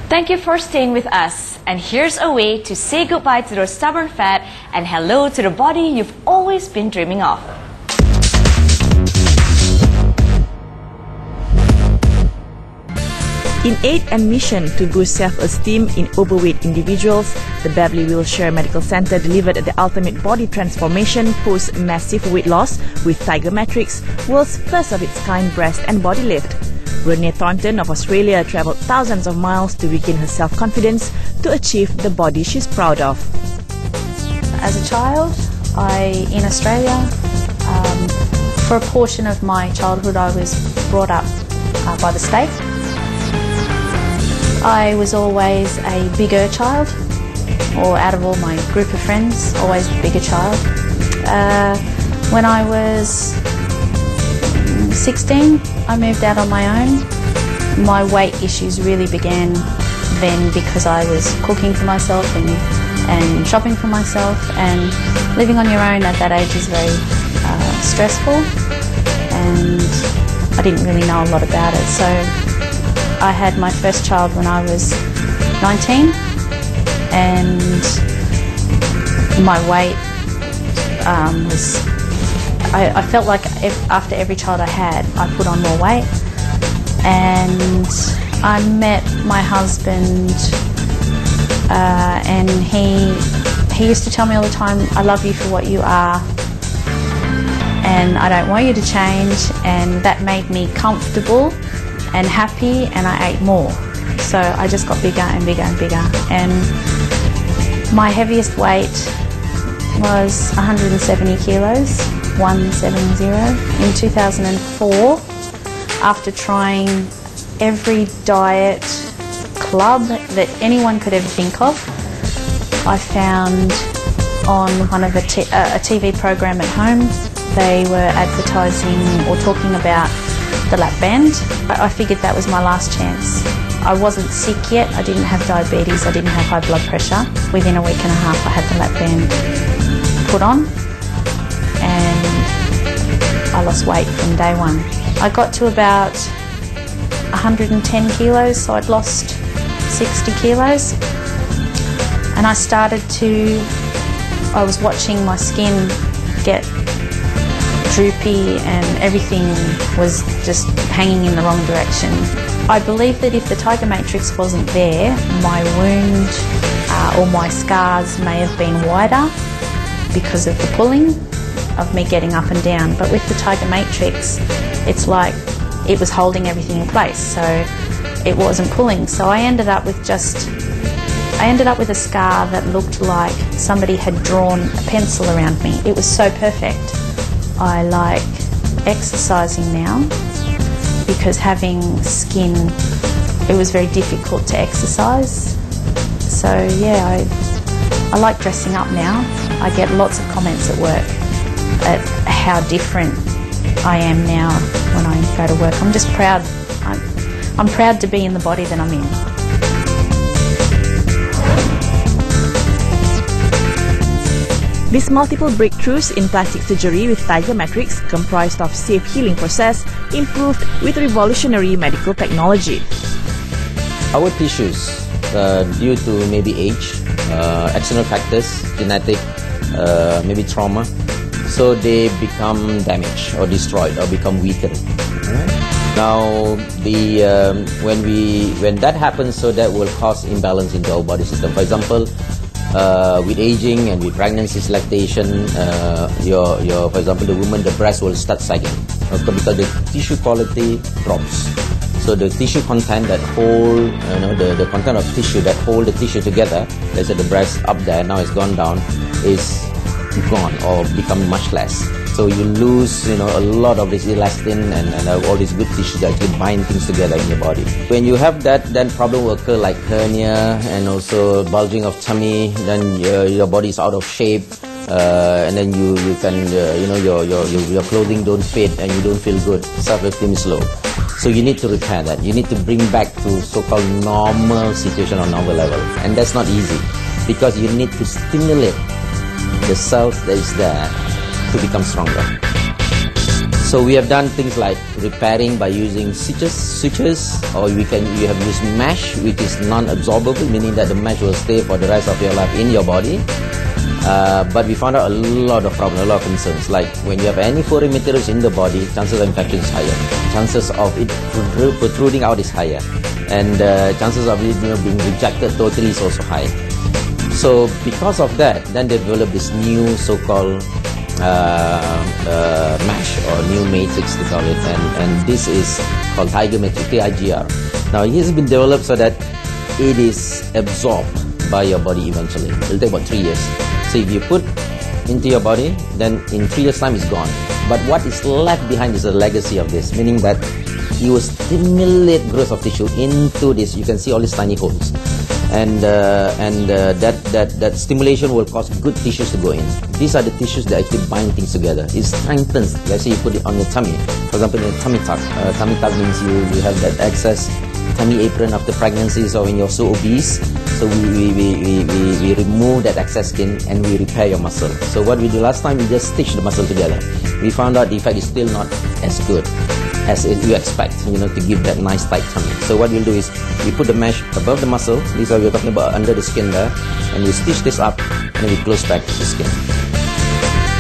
Thank you for staying with us. And here's a way to say goodbye to those stubborn fat and hello to the body you've always been dreaming of. In aid and mission to boost self-esteem in overweight individuals, the Beverly Wilshire Medical Center delivered the ultimate body transformation post-massive weight loss with Tiger Matrix, world's first of its kind breast and body lift. Renee Thornton of Australia travelled thousands of miles to regain her self-confidence to achieve the body she's proud of. As a child, in Australia, for a portion of my childhood I was brought up by the state. I was always a bigger child, or out of all my group of friends, always the bigger child. When I was 16, I moved out on my own. My weight issues really began then because I was cooking for myself and shopping for myself, and living on your own at that age is very stressful, and I didn't really know a lot about it. So I had my first child when I was 19, and my weight was, I felt like after every child I had, I put on more weight. And I met my husband, and he used to tell me all the time, I love you for what you are, and I don't want you to change, and that made me comfortable and happy, and I ate more. So I just got bigger and bigger and bigger, and my heaviest weight was 170 kilos, 170, in 2004. After trying every diet club that anyone could ever think of, I found on one of a TV program at home, they were advertising or talking about the lap band. I figured that was my last chance. I wasn't sick yet, I didn't have diabetes, I didn't have high blood pressure. Within a week and a half I had the lap band put on, and I lost weight from day one. I got to about 110 kilos, so I'd lost 60 kilos. And I was watching my skin get droopy, and everything was just hanging in the wrong direction. I believe that if the Tiger Matrix wasn't there, my wound or my scars may have been wider because of the pulling of me getting up and down. But with the Tiger Matrix, it's like it was holding everything in place, so it wasn't pulling. So I ended up with a scar that looked like somebody had drawn a pencil around me. It was so perfect. I like exercising now because having skin, it was very difficult to exercise. So yeah, I like dressing up now. I get lots of comments at work at how different I am now when I go to work. I'm just proud. I'm proud to be in the body that I'm in. These multiple breakthroughs in plastic surgery with Tiger Matrix, comprised of safe healing process, improved with revolutionary medical technology. Our tissues, due to maybe age, external factors, genetic, maybe trauma, so they become damaged or destroyed or become weakened. Now, when that happens, so that will cause imbalance into our body system. For example, with aging and with pregnancy, lactation, for example, the woman, the breast will start sagging because the tissue quality drops. So the tissue content that hold, the content of tissue that hold the tissue together, let's say the breast up there, now it's gone down, is gone or become much less. So you lose, a lot of this elastin and all these good tissue that can bind things together in your body. When you have that, then problem will occur like hernia and also bulging of tummy. Then your body is out of shape, and then you can, your clothing don't fit and you don't feel good. Self-esteem is low. So you need to repair that. You need to bring back to so-called normal situation or normal level, and that's not easy because you need to stimulate the cells that is there to become stronger. So we have done things like repairing by using sutures, or you have used mesh, which is non-absorbable, meaning that the mesh will stay for the rest of your life in your body. But we found out a lot of problems, a lot of concerns, like when you have any foreign materials in the body, chances of infection is higher, chances of it protruding out is higher, and chances of it being rejected totally is also high. So because of that, then they developed this new so-called mesh or new matrix to call it, and this is called Tiger Matrix, TIGR. Now it has been developed so that it is absorbed by your body eventually. It will take about 3 years. So if you put into your body, then in 3 years time it's gone. But what is left behind is a legacy of this, meaning that you will stimulate growth of tissue into this. You can see all these tiny holes, and that stimulation will cause good tissues to go in. These are the tissues that actually bind things together. It strengthens. Let's say you put it on your tummy, for example, in a tummy tuck. Tummy tuck means you have that excess tummy apron after pregnancy, so when you're so obese, so we remove that excess skin and we repair your muscle. So what we do last time, we just stitch the muscle together. We found out the effect is still not as good as you expect, to give that nice tight tummy. So what we'll do is we put the mesh above the muscle. These are we're talking about under the skin there, and we stitch this up and we close back the skin.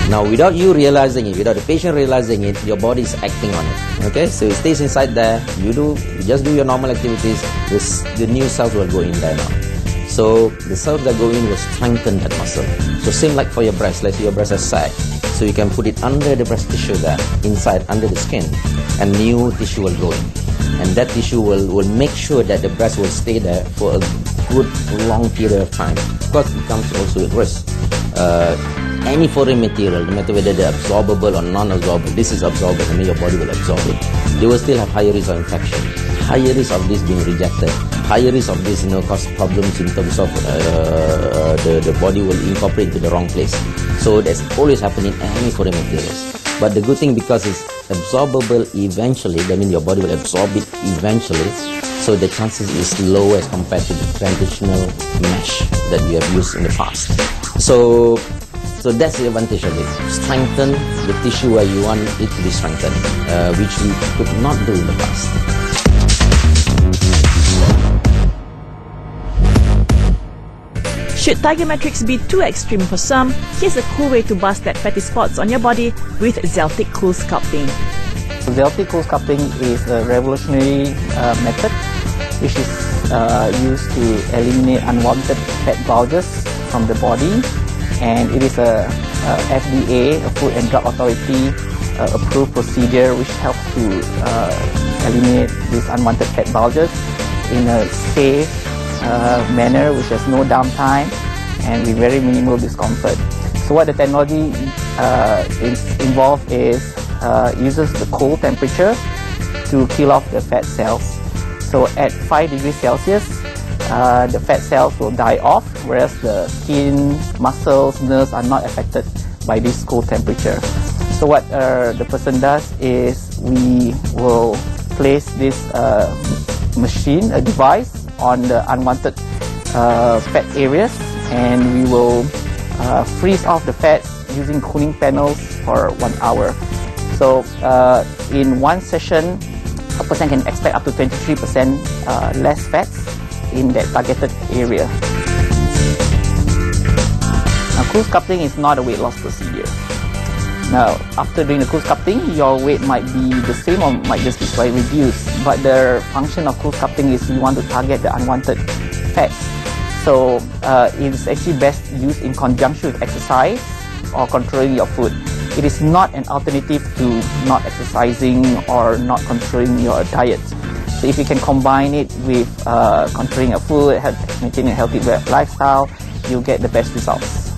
Now, without you realizing it, without the patient realizing it, your body is acting on it. Okay, so it stays inside there. You just do your normal activities. The new cells will go in there now. So the cells that go in will strengthen that muscle. So same like for your breast. Let's say your breast has sag. So you can put it under the breast tissue there, inside, under the skin, and new tissue will go in. And that tissue will make sure that the breast will stay there for a good long period of time. Of course, it comes also with risk. Any foreign material, no matter whether they're absorbable or non-absorbable, this is absorbable, I mean your body will absorb it. They will still have higher risk of infection, higher risk of this being rejected, higher risk of this cause problems in terms of the body will incorporate into the wrong place. So that's always happening in any foreign materials. But the good thing, because it's absorbable eventually, that means your body will absorb it eventually, so the chances is low as compared to the traditional mesh that you have used in the past. So that's the advantage of it. Strengthen the tissue where you want it to be strengthened, which we could not do in the past. Should Tiger Matrix be too extreme for some, here's a cool way to bust that fatty spots on your body with Zeltic CoolSculpting. Zeltic CoolSculpting is a revolutionary method which is used to eliminate unwanted fat bulges from the body, and it is a FDA, a Food and Drug Authority approved procedure which helps to eliminate these unwanted fat bulges in a safe manner, which has no downtime and with very minimal discomfort. So what the technology is involved is uses the cold temperature to kill off the fat cells. So at 5 degrees Celsius, the fat cells will die off, whereas the skin, muscles, nerves are not affected by this cold temperature. So what the person does is we will place this machine, a device, on the unwanted fat areas, and we will freeze off the fat using cooling panels for 1 hour. So in one session, a person can expect up to 23% less fats in that targeted area. Now, CoolSculpting is not a weight loss procedure. Now, after doing the CoolSculpting, your weight might be the same or might just be slightly reduced. But the function of CoolSculpting is you want to target the unwanted fats. So it is actually best used in conjunction with exercise or controlling your food. It is not an alternative to not exercising or not controlling your diet. So if you can combine it with controlling your food, maintaining a healthy lifestyle, you'll get the best results.